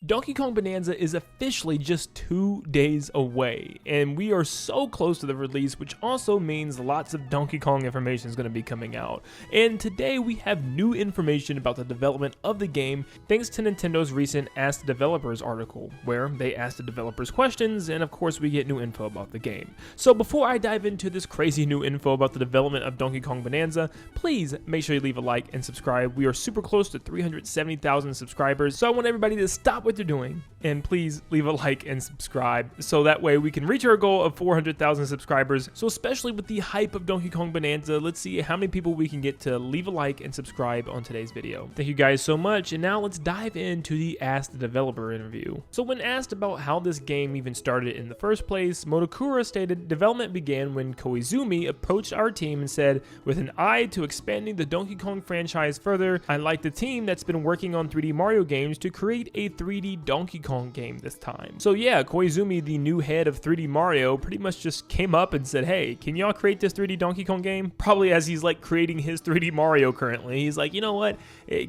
Donkey Kong Bonanza is officially just 2 days away, and we are so close to the release, which also means lots of Donkey Kong information is going to be coming out. And today we have new information about the development of the game thanks to Nintendo's recent Ask the Developers article, where they ask the developers questions, and of course we get new info about the game. So before I dive into this crazy new info about the development of Donkey Kong Bonanza, please make sure you leave a like and subscribe. We are super close to 370,000 subscribers, so I want everybody to stop what they're doing and please leave a like and subscribe so that way we can reach our goal of 400,000 subscribers. So especially with the hype of Donkey Kong Bonanza, let's see how many people we can get to leave a like and subscribe on today's video. Thank you guys so much, and now let's dive into the Ask the Developer interview. So when asked about how this game even started in the first place, Motokura stated development began when Koizumi approached our team and said, with an eye to expanding the Donkey Kong franchise further, I'd like the team that's been working on 3D Mario games to create a 3D Donkey Kong game this time. So yeah, Koizumi, the new head of 3D Mario, pretty much just came up and said, hey, can y'all create this 3D Donkey Kong game? Probably as he's like creating his 3D Mario currently. He's like, you know what,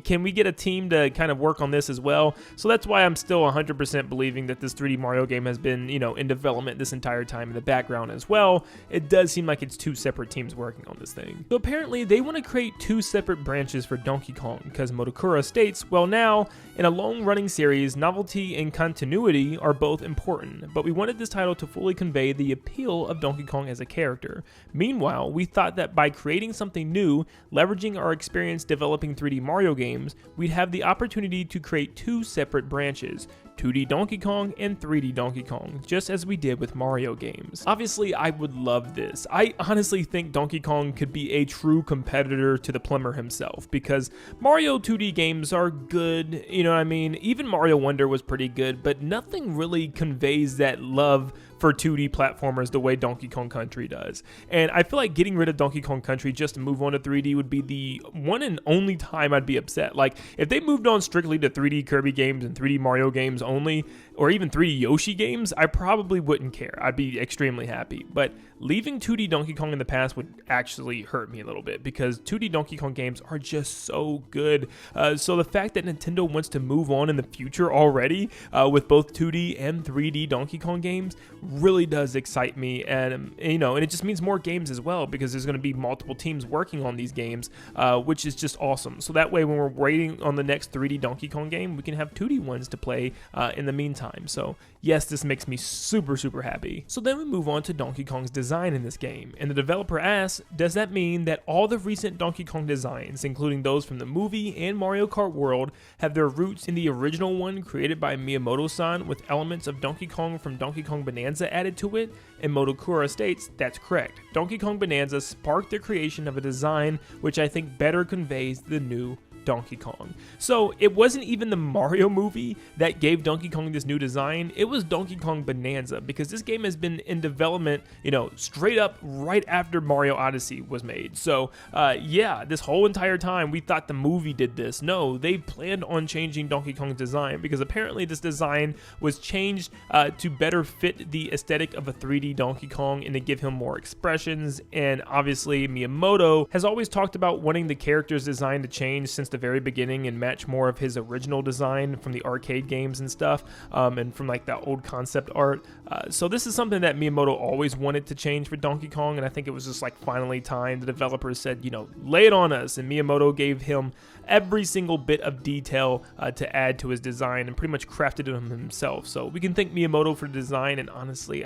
can we get a team to kind of work on this as well? So that's why I'm still 100% believing that this 3D Mario game has been, you know, in development this entire time in the background as well. It does seem like it's 2 separate teams working on this thing. So apparently they want to create 2 separate branches for Donkey Kong, because Motokura states, well now, in a long-running series, novelty and continuity are both important, but we wanted this title to fully convey the appeal of Donkey Kong as a character. Meanwhile, we thought that by creating something new, leveraging our experience developing 3D Mario games, we'd have the opportunity to create 2 separate branches, 2D Donkey Kong and 3D Donkey Kong, just as we did with Mario games. Obviously, I would love this. I honestly think Donkey Kong could be a true competitor to the plumber himself, because Mario 2D games are good, you know what I mean? Even Mario Wonder was pretty good, but nothing really conveys that love for 2D platformers the way Donkey Kong Country does. And I feel like getting rid of Donkey Kong Country just to move on to 3D would be the one and only time I'd be upset. Like, if they moved on strictly to 3D Kirby games and 3D Mario games only, or even 3D Yoshi games, I probably wouldn't care. I'd be extremely happy. But leaving 2D Donkey Kong in the past would actually hurt me a little bit, because 2D Donkey Kong games are just so good. So the fact that Nintendo wants to move on in the future already with both 2D and 3D Donkey Kong games really does excite me, and you know, and it just means more games as well, because there's going to be multiple teams working on these games, which is just awesome. So that way, when we're waiting on the next 3D Donkey Kong game, we can have 2D ones to play in the meantime. So yes, this makes me super happy. So then we move on to Donkey Kong's design in this game, and the developer asks, does that mean that all the recent Donkey Kong designs, including those from the movie and Mario Kart World, have their roots in the original one created by Miyamoto-san with elements of Donkey Kong from Donkey Kong Bonanza added to it? And Motokura states that's correct. Donkey Kong Bonanza sparked the creation of a design which I think better conveys the new Donkey Kong. So it wasn't even the Mario movie that gave Donkey Kong this new design, it was Donkey Kong Bonanza, because this game has been in development, you know, straight up right after Mario Odyssey was made. So yeah, this whole entire time we thought the movie did this. No, they planned on changing Donkey Kong's design, because apparently this design was changed to better fit the aesthetic of a 3D Donkey Kong and to give him more expressions. And obviously Miyamoto has always talked about wanting the character's design to change since the very beginning and match more of his original design from the arcade games and stuff, and from like that old concept art. So this is something that Miyamoto always wanted to change for Donkey Kong, and I think it was just like finally time. The developers said, you know, lay it on us, and Miyamoto gave him every single bit of detail to add to his design and pretty much crafted him himself. So we can thank Miyamoto for the design, and honestly,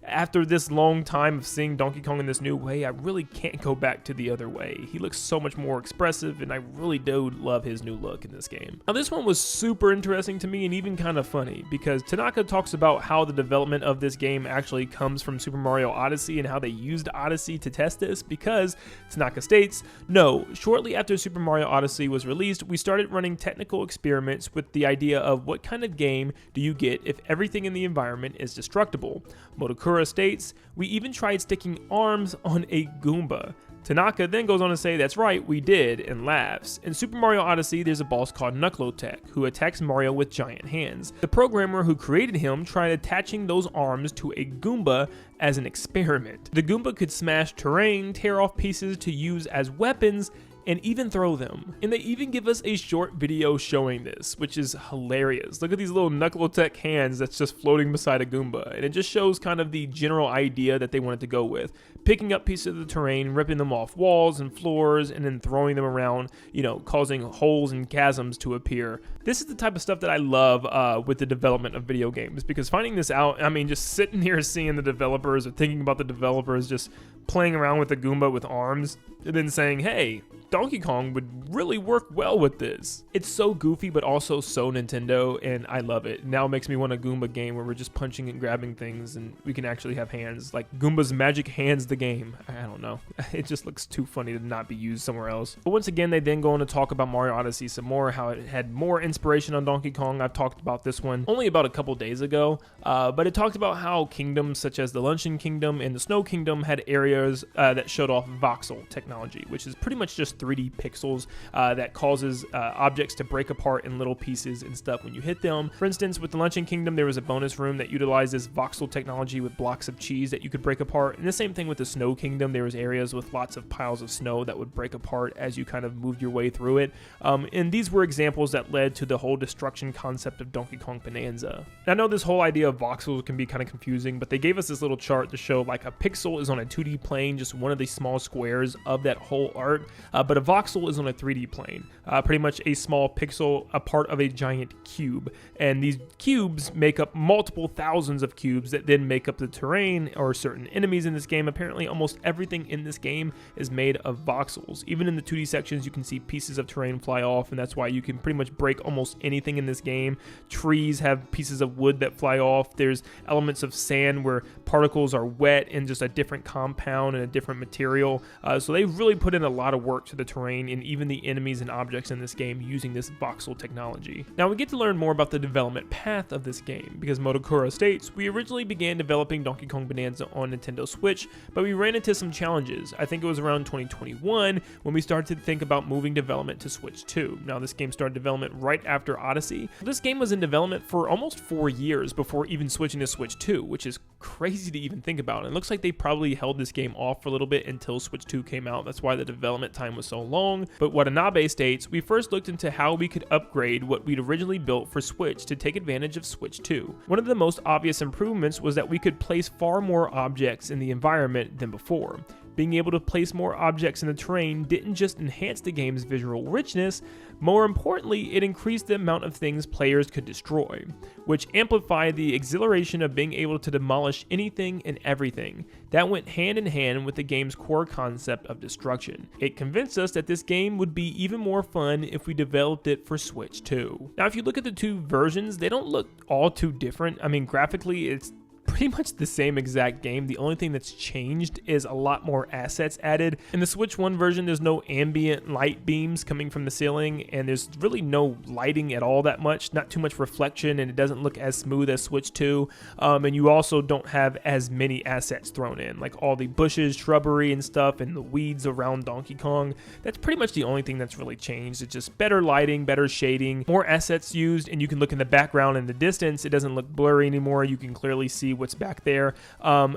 after this long time of seeing Donkey Kong in this new way, I really can't go back to the other way. He looks so much more expressive, and I really do love his new look in this game. Now this one was super interesting to me and even kind of funny, because Tanaka talks about how the development of this game actually comes from Super Mario Odyssey and how they used Odyssey to test this, because Tanaka states, no, shortly after Super Mario Odyssey was released, we started running technical experiments with the idea of what kind of game do you get if everything in the environment is destructible. Motokura states, we even tried sticking arms on a Goomba. Tanaka then goes on to say, that's right, we did, and laughs. In Super Mario Odyssey, there's a boss called Knucklotech, who attacks Mario with giant hands. The programmer who created him tried attaching those arms to a Goomba as an experiment. The Goomba could smash terrain, tear off pieces to use as weapons, and even throw them. And they even give us a short video showing this, which is hilarious. Look at these little Knuckle-Tech hands that's just floating beside a Goomba, and it just shows kind of the general idea that they wanted to go with. Picking up pieces of the terrain, ripping them off walls and floors, and then throwing them around, you know, causing holes and chasms to appear. This is the type of stuff that I love with the development of video games, because finding this out, I mean, just sitting here seeing the developers or thinking about the developers just playing around with the Goomba with arms and then saying, hey, Donkey Kong would really work well with this. It's so goofy, but also so Nintendo, and I love it. Now it makes me want a Goomba game where we're just punching and grabbing things and we can actually have hands. Like Goomba's Magic Hands the game. I don't know. It just looks too funny to not be used somewhere else. But once again, they then go on to talk about Mario Odyssey some more, how it had more inspiration on Donkey Kong. I've talked about this one only about a couple days ago, but it talked about how kingdoms such as the Luncheon Kingdom and the Snow Kingdom had areas that showed off voxel technology, which is pretty much just 3D pixels that causes objects to break apart in little pieces and stuff when you hit them. For instance, with the Luncheon Kingdom, there was a bonus room that utilized this voxel technology with blocks of cheese that you could break apart. And the same thing with the Snow Kingdom. There was areas with lots of piles of snow that would break apart as you kind of moved your way through it. And these were examples that led to the whole destruction concept of Donkey Kong Bonanza. And I know this whole idea of voxels can be kind of confusing, but they gave us this little chart to show like a pixel is on a 2D plane, just one of the small squares of that whole art, but a voxel is on a 3D plane, pretty much a small pixel, a part of a giant cube. And these cubes make up multiple thousands of cubes that then make up the terrain or certain enemies in this game. Apparently, almost everything in this game is made of voxels. Even in the 2D sections, you can see pieces of terrain fly off, and that's why you can pretty much break almost anything in this game. Trees have pieces of wood that fly off. There's elements of sand where particles are wet in just a different compound and a different material. So they really put in a lot of work to the terrain and even the enemies and objects in this game using this voxel technology. Now we get to learn more about the development path of this game, because Motokura states, we originally began developing Donkey Kong Bonanza on Nintendo Switch, but we ran into some challenges. I think it was around 2021 when we started to think about moving development to Switch 2. Now this game started development right after Odyssey. This game was in development for almost 4 years before even switching to Switch 2, which is crazy to even think about. And it looks like they probably held this game off for a little bit until Switch 2 came out. That's why the development time was so long. But Watanabe states, we first looked into how we could upgrade what we'd originally built for Switch to take advantage of Switch 2. One of the most obvious improvements was that we could place far more objects in the environment than before. Being able to place more objects in the terrain didn't just enhance the game's visual richness, more importantly, it increased the amount of things players could destroy, which amplified the exhilaration of being able to demolish anything and everything. That went hand in hand with the game's core concept of destruction. It convinced us that this game would be even more fun if we developed it for Switch 2. Now, if you look at the two versions, they don't look all too different. I mean, graphically, it's pretty much the same exact game. The only thing that's changed is a lot more assets added. In the Switch 1 version, there's no ambient light beams coming from the ceiling, and there's really no lighting at all that much, not too much reflection, and it doesn't look as smooth as Switch 2. And you also don't have as many assets thrown in, like all the bushes, shrubbery, and stuff, and the weeds around Donkey Kong. That's pretty much the only thing that's really changed. It's just better lighting, better shading, more assets used, and you can look in the background in the distance. It doesn't look blurry anymore. You can clearly see what's back there,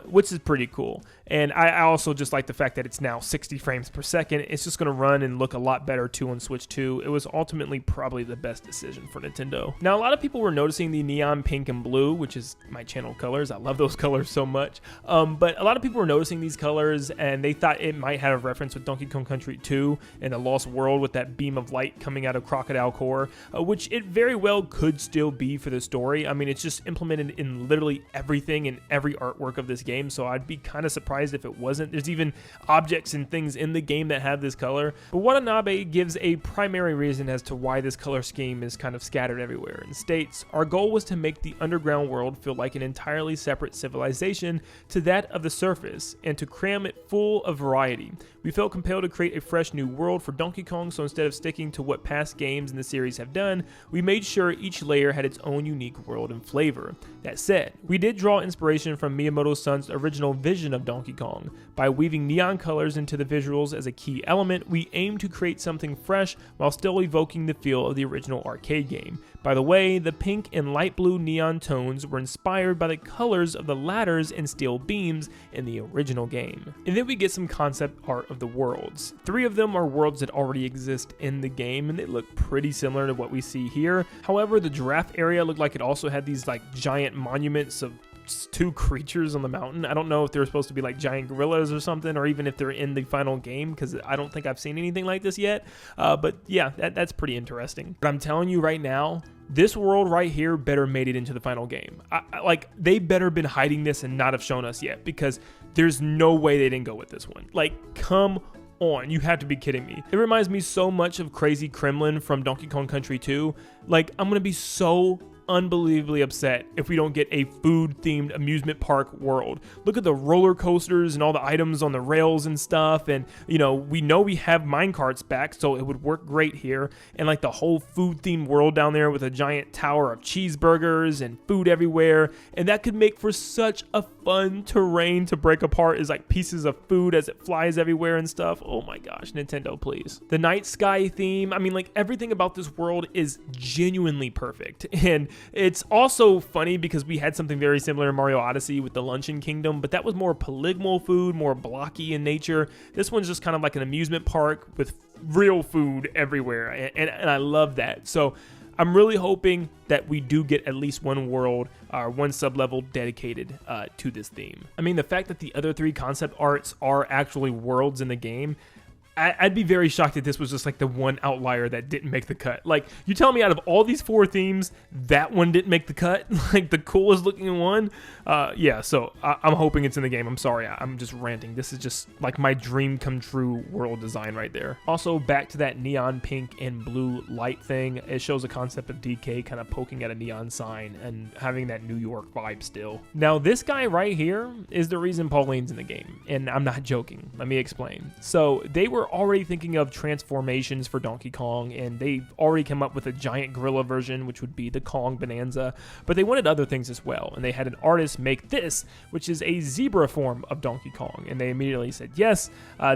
which is pretty cool. And I also just like the fact that it's now 60 frames per second. It's just going to run and look a lot better too on Switch 2. It was ultimately probably the best decision for Nintendo. Now, a lot of people were noticing the neon pink and blue, which is my channel colors. I love those colors so much. But a lot of people were noticing these colors, and they thought it might have a reference with Donkey Kong Country 2 and a Lost World with that beam of light coming out of Crocodile Core, which it very well could still be for the story. I mean, it's just implemented in literally everything in every artwork of this game, so I'd be kind of surprised if it wasn't. There's even objects and things in the game that have this color. But Watanabe gives a primary reason as to why this color scheme is kind of scattered everywhere, and states, our goal was to make the underground world feel like an entirely separate civilization to that of the surface, and to cram it full of variety. We felt compelled to create a fresh new world for Donkey Kong, so instead of sticking to what past games in the series have done, we made sure each layer had its own unique world and flavor. That said, we did draw inspiration from Miyamoto-san's original vision of Donkey Donkey Kong. By weaving neon colors into the visuals as a key element, we aim to create something fresh while still evoking the feel of the original arcade game. By the way, the pink and light blue neon tones were inspired by the colors of the ladders and steel beams in the original game. And then we get some concept art of the worlds. 3 of them are worlds that already exist in the game, and they look pretty similar to what we see here. However, the giraffe area looked like it also had these like giant monuments of 2 creatures on the mountain. I don't know if they're supposed to be like giant gorillas or something, or even if they're in the final game, because I don't think I've seen anything like this yet. But yeah, that's pretty interesting. But I'm telling you right now, this world right here better made it into the final game. Like, they better been hiding this and not have shown us yet, because there's no way they didn't go with this one. Like, come on, you have to be kidding me. It reminds me so much of Crazy Kremlin from Donkey Kong Country 2. Like, I'm gonna be so unbelievably upset if we don't get a food-themed amusement park world. Look at the roller coasters and all the items on the rails and stuff, and we know we have minecarts back, so it would work great here. And like the whole food-themed world down there with a giant tower of cheeseburgers and food everywhere, and that could make for such a fun terrain to break apart, is like pieces of food as it flies everywhere and stuff. Oh my gosh, Nintendo, please. The night sky theme, I mean, like, everything about this world is genuinely perfect. And it's also funny because we had something very similar in Mario Odyssey with the Luncheon Kingdom, but that was more polygonal food, more blocky in nature. This one's just kind of like an amusement park with real food everywhere, and I love that. So I'm really hoping that we do get at least one world or one sub-level dedicated to this theme. I mean, the fact that the other 3 concept arts are actually worlds in the game, I'd be very shocked if this was just like the one outlier that didn't make the cut. Like, you tell me out of all these 4 themes, that one didn't make the cut? Like, the coolest looking one? Yeah, so I'm hoping it's in the game. I'm sorry, I'm just ranting. This is just like my dream come true world design right there. Also, back to that neon pink and blue light thing. It shows a concept of DK kind of poking at a neon sign and having that New York vibe still. Now, this guy right here is the reason Pauline's in the game, and I'm not joking. Let me explain. So, they were already thinking of transformations for Donkey Kong, and they've already come up with a giant gorilla version, which would be the Kong Bananza, but they wanted other things as well, and they had an artist make this, which is a zebra form of Donkey Kong, and they immediately said, yes,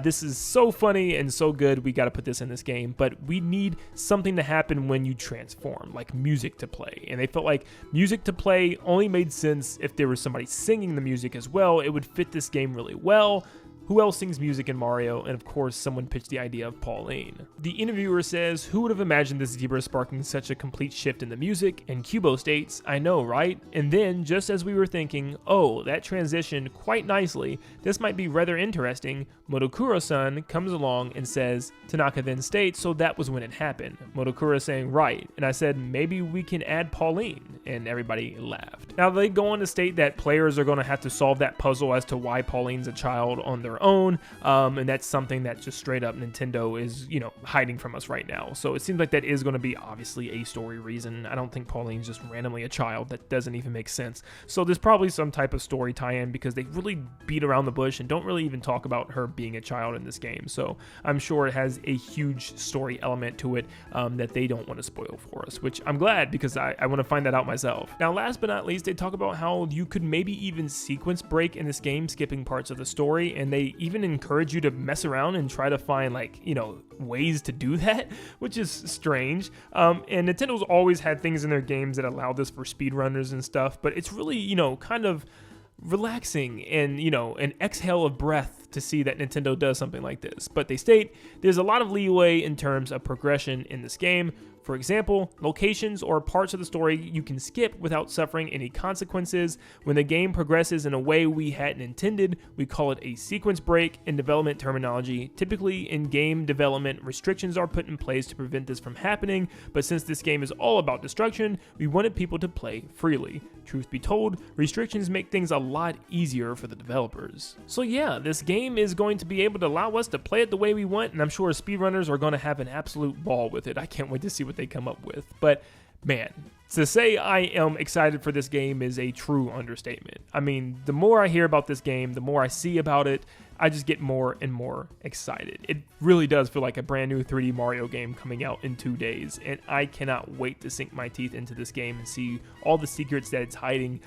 this is so funny and so good, we got to put this in this game, but we need something to happen when you transform, like music to play, and they felt like music to play only made sense if there was somebody singing the music as well. It would fit this game really well. Who else sings music in Mario? And of course, someone pitched the idea of Pauline. The interviewer says, who would have imagined this zebra sparking such a complete shift in the music? And Kubo states, I know, right? And then, just as we were thinking, oh, that transitioned quite nicely, this might be rather interesting, Modokuro-san comes along and says, Tanaka then states, so that was when it happened. Modokuro saying, right. And I said, maybe we can add Pauline. And everybody laughed. Now, they go on to state that players are going to have to solve that puzzle as to why Pauline's a child on their own, and that's something that just straight up Nintendo is, hiding from us right now. So it seems like that is going to be obviously a story reason. I don't think Pauline's just randomly a child. That doesn't even make sense. So there's probably some type of story tie-in, because they really beat around the bush and don't really even talk about her being a child in this game. So I'm sure it has a huge story element to it that they don't want to spoil for us, which I'm glad, because I want to find that out myself. Now, last but not least, they talk about how you could maybe even sequence break in this game, skipping parts of the story, and they even encourage you to mess around and try to find ways to do that, which is strange. And Nintendo's always had things in their games that allow this for speedrunners and stuff, but it's really, kind of relaxing and, an exhale of breath to see that Nintendo does something like this. But they state there's a lot of leeway in terms of progression in this game. For example, locations or parts of the story you can skip without suffering any consequences. When the game progresses in a way we hadn't intended, we call it a sequence break in development terminology. Typically, in game development, restrictions are put in place to prevent this from happening, but since this game is all about destruction, we wanted people to play freely. Truth be told, restrictions make things a lot easier for the developers. So yeah, this game is going to be able to allow us to play it the way we want, and I'm sure speedrunners are going to have an absolute ball with it. I can't wait to see what they come up with. But man, to say I am excited for this game is a true understatement. I mean, the more I hear about this game, the more I see about it, I just get more and more excited. It really does feel like a brand new 3D Mario game coming out in 2 days, and I cannot wait to sink my teeth into this game and see all the secrets that it's hiding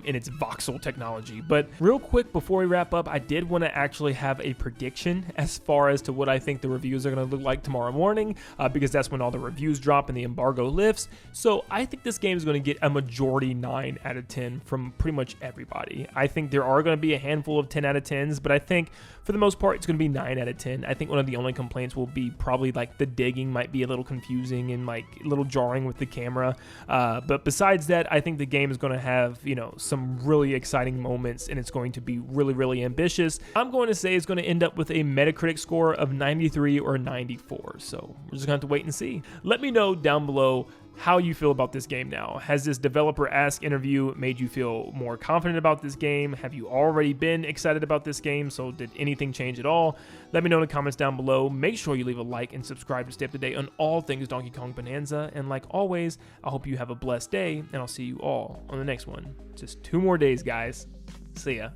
in its voxel technology. But real quick before we wrap up, I did want to actually have a prediction as far as to what I think the reviews are going to look like tomorrow morning, because that's when all the reviews drop and the embargo lifts. So I think this game is going to get a majority 9 out of 10 from pretty much everybody. I think there are going to be a handful of 10 out of 10s, but I think for the most part it's going to be 9 out of 10. I think one of the only complaints will be probably like the digging might be a little confusing and like a little jarring with the camera, but besides that, I think the game is going to have, you know, some really exciting moments, and it's going to be really ambitious. I'm going to say it's going to end up with a Metacritic score of 93 or 94, so we're just going to have to wait and see. Let me know down below how you feel about this game now. Has this developer ask interview made you feel more confident about this game? Have you already been excited about this game? So did anything change at all? Let me know in the comments down below. Make sure you leave a like and subscribe to stay up to date on all things Donkey Kong Bonanza. And like always, I hope you have a blessed day, and I'll see you all on the next one. Just 2 more days, guys. See ya.